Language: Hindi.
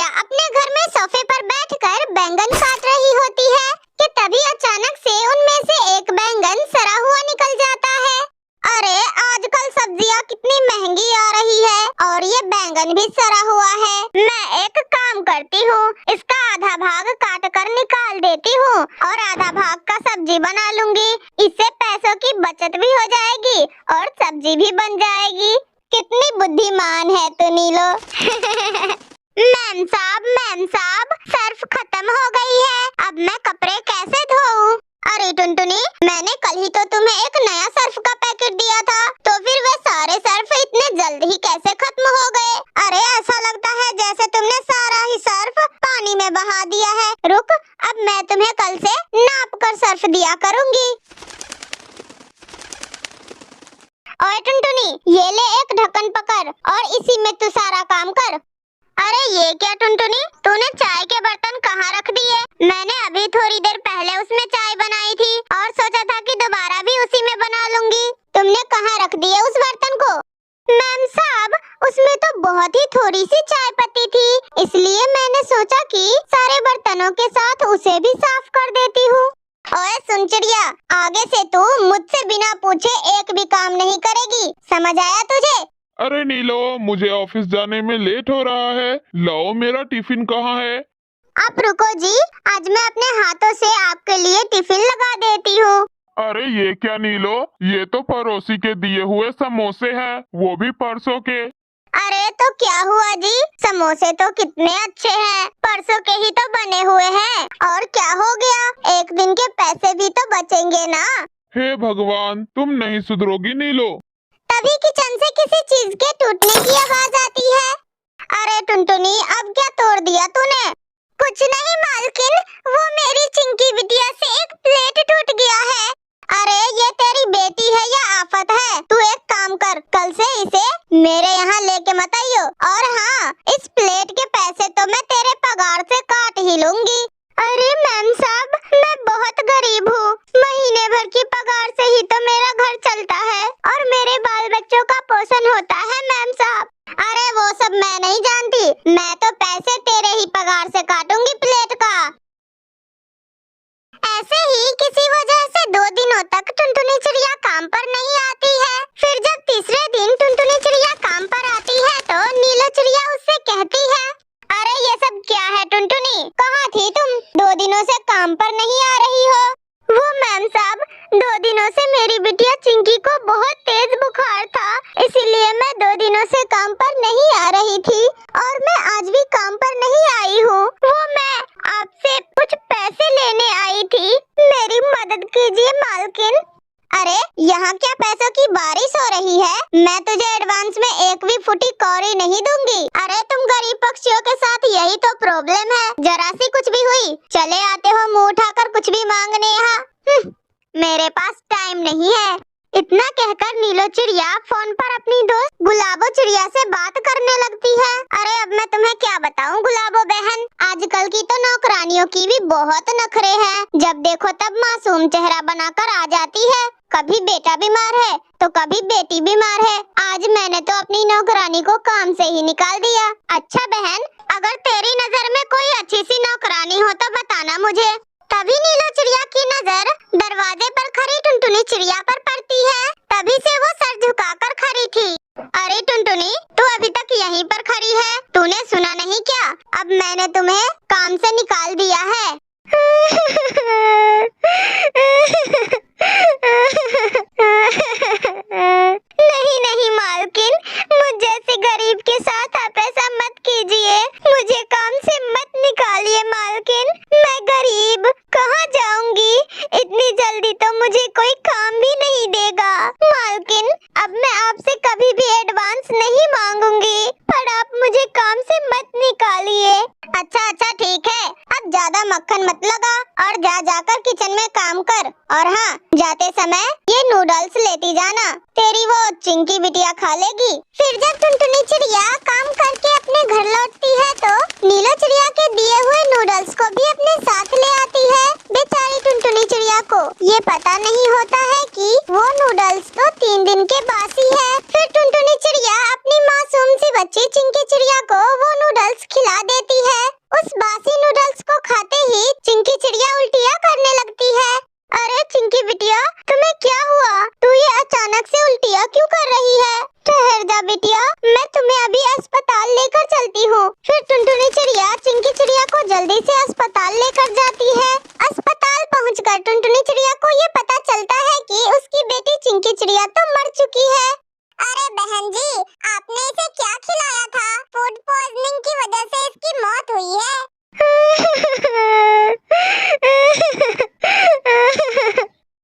चिड़िया अपने घर में सोफे पर बैठकर बैंगन काट रही होती है कि तभी अचानक से उनमें से एक बैंगन सड़ा हुआ निकल जाता है। अरे आजकल सब्जियां कितनी महंगी आ रही है और ये बैंगन भी सड़ा हुआ है। मैं एक काम करती हूँ, इसका आधा भाग काट कर निकाल देती हूँ और आधा भाग का सब्जी बना लूंगी। इससे पैसों की बचत भी हो जाएगी और सब्जी भी बन जाएगी। कितनी बुद्धिमान है तू नीलो। मैम साहब, सर्फ खत्म हो गई है, अब मैं कपड़े कैसे धोऊं? अरे टुनटुनी, मैंने कल ही तो तुम्हें एक नया सर्फ का पैकेट दिया था, तो फिर वे सारे सर्फ इतने जल्द ही कैसे खत्म हो गए? अरे ऐसा लगता है जैसे तुमने सारा ही सर्फ पानी में बहा दिया है। रुक, अब मैं तुम्हें कल से नाप कर सर्फ दिया करूंगी। ओए टुनटुनी, ये ले एक ढक्कन पकड़ और इसी में तू सारा काम कर। अरे ये क्या टुनटुनी, तूने चाय के बर्तन कहाँ रख दिए? मैंने अभी थोड़ी देर पहले उसमें चाय बनाई थी और सोचा था कि दोबारा भी उसी में बना लूंगी। तुमने कहाँ रख दिए उस बर्तन को? मैम साहब, उसमें तो बहुत ही थोड़ी सी चाय पत्ती थी, इसलिए मैंने सोचा कि सारे बर्तनों के साथ उसे भी साफ कर देती हूँ। ओए सुन चिड़िया, आगे से तू मुझसे बिना पूछे एक भी काम नहीं करेगी, समझ आया तुझे? अरे नीलो, मुझे ऑफिस जाने में लेट हो रहा है। लाओ, मेरा टिफिन कहाँ है? आप रुको जी, आज मैं अपने हाथों से आपके लिए टिफिन लगा देती हूँ। अरे ये क्या नीलो, ये तो पड़ोसी के दिए हुए समोसे हैं, वो भी परसों के। अरे तो क्या हुआ जी, समोसे तो कितने अच्छे हैं, परसों के ही तो बने हुए हैं। और क्या हो गया, एक दिन के पैसे भी तो बचेंगे ना। हे भगवान, तुम नहीं सुधरोगी नीलो। तभी किचन से किसी चीज के टूटने की आवाज आती है। अरे टुनटुनी, अब क्या तोड़ दिया तूने? कुछ नहीं मालकिन, वो मेरी चिंकी बिटिया से एक प्लेट टूट गया है। अरे ये तेरी बेटी है या आफत है? तू एक काम कर, कल से इसे मेरे यहाँ लेके मत आइयो। और हाँ, इस प्लेट के पैसे तो मैं तेरे पगार से काट ही लूंगी। अरे मैम साहब, मैं बहुत गरीब हूँ, महीने भर की पगार से ही तो मेरा घर चलता है और मेरे बाल बच्चों का पोषण होता है मैम साहब। अरे वो सब मैं नहीं जानती, मैं तो पैसे तेरे ही पगार से काटूंगी प्लेट का। ऐसे ही किसी वजह से 2 दिनों तक टुनटुनी चिड़िया काम पर नहीं आती है। फिर जब तीसरे दिन टुनटुनी चिड़िया काम पर आती है तो नीलो चिड़िया उससे कहती है, अरे ये सब क्या है टुनटुनी, कहाँ थी तुम? 2 दिनों से काम पर नहीं आ रही हो। वो मैम साहब, 2 दिनों से मेरी बिटिया चिंकी को बहुत तेज बुखार था, इसीलिए मैं 2 दिनों से काम पर नहीं आ रही थी और मैं आज भी काम पर नहीं आई हूँ। वो मैं आपसे कुछ पैसे लेने आई थी, मेरी मदद कीजिए मालकिन। अरे यहाँ क्या पैसों की बारिश हो रही है? मैं तुझे एडवांस में एक भी फुटी कौड़ी नहीं दूंगी। अरे तुम गरीब पक्षियों के साथ यही तो प्रॉब्लम है, जरा सी कुछ भी हुई चले आते हो मुंह उठाकर कुछ भी मांगने यहाँ। मेरे पास टाइम नहीं है। इतना कहकर नीलो चिड़िया फोन पर अपनी दोस्त गुलाबो चिड़िया से बात करने लगती है। अरे अब मैं तुम्हें क्या बताऊं गुलाबो बहन, आजकल की तो नौकरानियों की भी बहुत नखरे हैं। जब देखो तब मासूम चेहरा बनाकर आ जाती है, कभी बेटा बीमार है तो कभी बेटी बीमार है। आज मैंने तो अपनी नौकरानी को काम से ही निकाल दिया। अच्छा बहन, अगर तेरी नजर में कोई अच्छी सी नौकरानी हो तो बताना मुझे। तभी नीलो चिड़िया की नजर दरवाजे पर खड़ी टुनटुनी चिड़िया पर पड़ती है। तभी से वो सर झुकाकर खड़ी थी। अरे टुनटुनी, तू अभी तक यहीं पर खड़ी है, तूने सुना नहीं क्या? अब मैंने तुम्हें काम से निकाल दिया है। नहीं नहीं मालकिन, मुझ जैसे गरीब के साथ आप ऐसा मत कीजिए, मुझे काम से मत निकालिए मालकिन। मैं गरीब कहाँ जाऊंगी, इतनी जल्दी तो मुझे कोई काम भी नहीं देगा मालकिन। अब मैं आपसे कभी भी एडवांस नहीं मांगूंगी, पर आप मुझे काम से मत निकालिए। अच्छा अच्छा ठीक है, अब ज्यादा मक्खन मत लगा और जा जाकर किचन में काम कर। और हाँ, जाते समय ये नूडल्स लेती जाना, तेरी वो चिंकी बिटिया खा लेगी। फिर जब टुनटुनी चिड़िया काम करके अपने घर लौटती है तो नीलो चिड़िया के दिए हुए नूडल्स को भी अपने साथ ले आती है। बेचारी टुनटुनी चिड़िया को ये पता नहीं होता है कि वो नूडल्स तो 3 दिन के बासी है। फिर टुनटुनी चिड़िया अपनी मासूम सी बच्ची चिंकी चिड़िया को वो नूडल्स नूडल्स खिला देती है। उस बासी नूडल्स को खाते ही चिंकी चिड़िया उल्टियाँ करने लगती है। अरे चिंकी बिटिया, तुम्हें क्या हुआ? तू ये अचानक से उल्टियाँ क्यों कर रही है? ठहर जा बिटिया, मैं तुम्हें अभी अस्पताल लेकर चलती हूँ। फिर टुनटुनी चिड़िया चिंकी चिड़िया को जल्दी से अस्पताल लेकर जाती है। अस्पताल पहुंचकर टुनटुनी चिड़िया को ये पता चलता है कि उसकी बेटी चिंकी चिड़िया तो मर चुकी है। अरे बहन जी, आपने